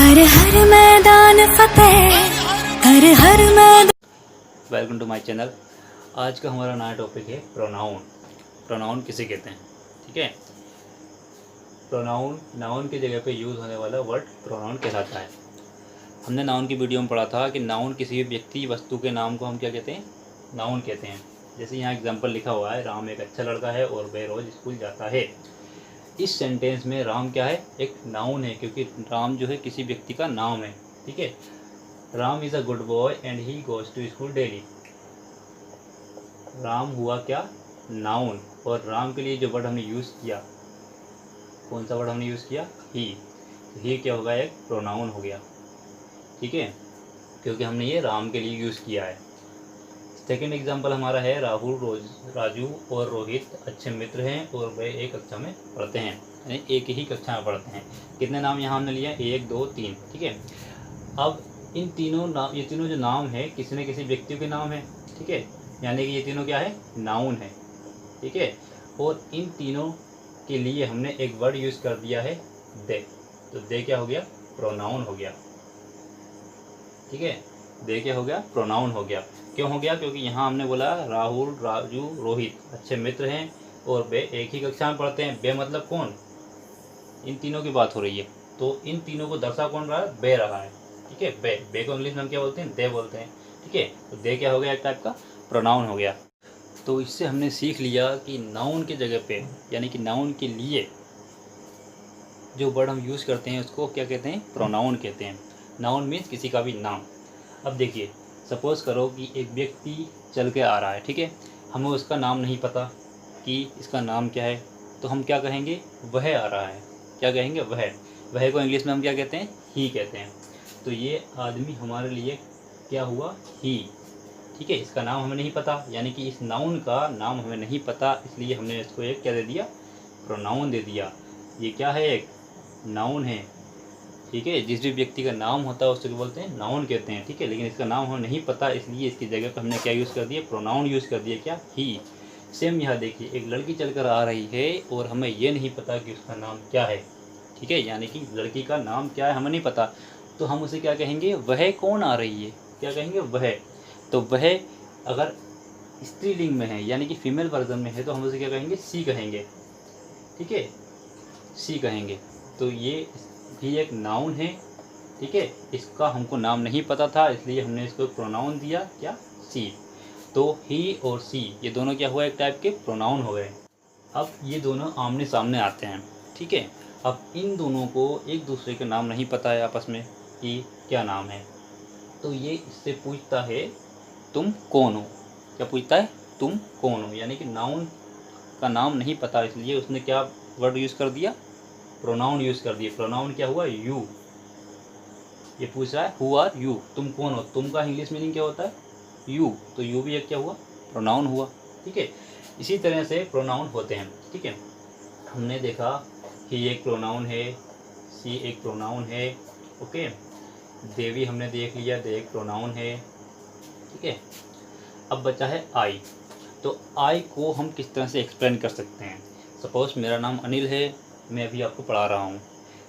कर हर मैदान फतेह, कर हर मैदान। Welcome to my channel. आज का हमारा नया टॉपिक है प्रोनाउन। प्रोनाउन किसे कहते हैं? ठीक है, प्रोनाउन नाउन की जगह पे यूज़ होने वाला वर्ड प्रोनाउन कहलाता है। हमने नाउन की वीडियो में पढ़ा था कि नाउन किसी भी व्यक्ति वस्तु के नाम को हम क्या कहते हैं? नाउन कहते हैं। जैसे यहाँ एग्जाम्पल लिखा हुआ है, राम एक अच्छा लड़का है और वह रोज़ स्कूल जाता है। इस सेंटेंस में राम क्या है? एक नाउन है, क्योंकि राम जो है किसी व्यक्ति का नाम है। ठीक है, Ram is a good boy and he goes to school daily. Ram हुआ क्या? नाउन। और राम के लिए जो वर्ड हमने यूज़ किया, कौन सा वर्ड हमने यूज़ किया? ही। ही क्या होगा? एक प्रोनाउन हो गया। ठीक है, क्योंकि हमने ये राम के लिए यूज़ किया है। सेकेंड एग्जाम्पल हमारा है राहुल, राजू और रोहित अच्छे मित्र हैं और वे एक कक्षा में पढ़ते हैं, यानी एक ही कक्षा में पढ़ते हैं। कितने नाम यहाँ हमने लिए? 1 2 3। ठीक है, अब इन तीनों नाम, ये तीनों जो नाम है किसी न किसी व्यक्ति के नाम है। ठीक है, यानी कि ये तीनों क्या है? नाउन है। ठीक है, और इन तीनों के लिए हमने एक वर्ड यूज़ कर दिया है दे। तो दे क्या हो गया? प्रोनाउन हो गया। ठीक है, दे क्या हो गया? प्रोनाउन हो गया। क्यों हो गया? क्योंकि यहाँ हमने बोला राहुल, राजू, रोहित अच्छे मित्र हैं और वे एक ही कक्षा में पढ़ते हैं। बे मतलब कौन? इन तीनों की बात हो रही है, तो इन तीनों को दर्शा कौन रहा है? बे रहा है। ठीक है, बे। बे को इंग्लिश में हम क्या बोलते हैं? दे बोलते हैं। ठीक है, तो दे क्या हो गया? एक टाइप का प्रोनाउन हो गया। तो इससे हमने सीख लिया कि नाउन की जगह पे, यानी कि नाउन के लिए जो वर्ड हम यूज़ करते हैं उसको क्या कहते हैं? प्रोनाउन कहते हैं। नाउन मीन्स किसी का भी नाम। अब देखिए, सपोज़ करो कि एक व्यक्ति चल के आ रहा है। ठीक है, हमें उसका नाम नहीं पता कि इसका नाम क्या है, तो हम क्या कहेंगे? वह आ रहा है। क्या कहेंगे? वह। वह को इंग्लिश में हम क्या कहते हैं? ही कहते हैं। तो ये आदमी हमारे लिए क्या हुआ? ही। ठीक है, इसका नाम हमें नहीं पता, यानी कि इस नाउन का नाम हमें नहीं पता, इसलिए हमने इसको एक क्या दे दिया? प्रोनाउन दे दिया। ये क्या है? एक नाउन है। ठीक है, जिस भी व्यक्ति का नाम होता है उसको बोलते हैं नाउन कहते हैं। ठीक है, लेकिन इसका नाम हमें नहीं पता, इसलिए इसकी जगह पर हमने क्या यूज़ कर दिया? प्रोनाउन यूज़ कर दिया। क्या? ही। सेम यहाँ देखिए, एक लड़की चलकर आ रही है और हमें ये नहीं पता कि उसका नाम क्या है। ठीक है, यानी कि लड़की का नाम क्या है हमें नहीं पता, तो हम उसे क्या कहेंगे? वह कौन आ रही है? क्या कहेंगे? वह। तो वह अगर स्त्रीलिंग में है, यानी कि फीमेल वर्जन में है, तो हम उसे क्या कहेंगे? सी कहेंगे। ठीक है, सी कहेंगे। तो ये भी एक नाउन है। ठीक है, इसका हमको नाम नहीं पता था, इसलिए हमने इसको प्रोनाउन दिया। क्या? सी। तो ही और सी ये दोनों क्या हुआ? एक टाइप के प्रोनाउन हो गए। अब ये दोनों आमने सामने आते हैं। ठीक है, अब इन दोनों को एक दूसरे के नाम नहीं पता है आपस में कि क्या नाम है, तो ये इससे पूछता है तुम कौन हो? क्या पूछता है? तुम कौन हो, यानी कि नाउन का नाम नहीं पता, इसलिए उसने क्या वर्ड यूज़ कर दिया? प्रोनाउन यूज़ कर दिए। प्रोनाउन क्या हुआ? यू। ये पूछ रहा है हु आर यू, तुम कौन हो? तुम का इंग्लिश मीनिंग क्या होता है? यू। तो यू भी एक क्या हुआ? प्रोनाउन हुआ। ठीक है, इसी तरह से प्रोनाउन होते हैं। ठीक है, हमने देखा ही एक प्रोनाउन है, सी एक प्रोनाउन है। ओके, देवी हमने देख लिया, दे एक प्रोनाउन है। ठीक है, अब बचा है आई। तो आई को हम किस तरह से एक्सप्लेन कर सकते हैं? सपोज़ मेरा नाम अनिल है, मैं अभी आपको पढ़ा रहा हूँ,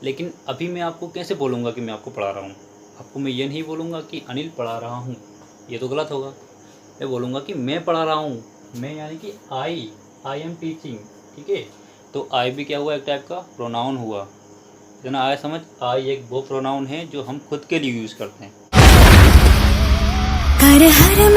लेकिन अभी मैं आपको कैसे बोलूँगा कि मैं आपको पढ़ा रहा हूँ? आपको मैं ये नहीं बोलूँगा कि अनिल पढ़ा रहा हूँ, ये तो गलत होगा। मैं बोलूँगा कि मैं पढ़ा रहा हूँ। मैं यानी कि आई एम टीचिंग। ठीक है, तो आई भी क्या हुआ? एक टाइप का प्रोनाउन हुआ। इतना आया समझ? आई एक वो प्रोनाउन है जो हम खुद के लिए यूज़ करते हैं। कर हर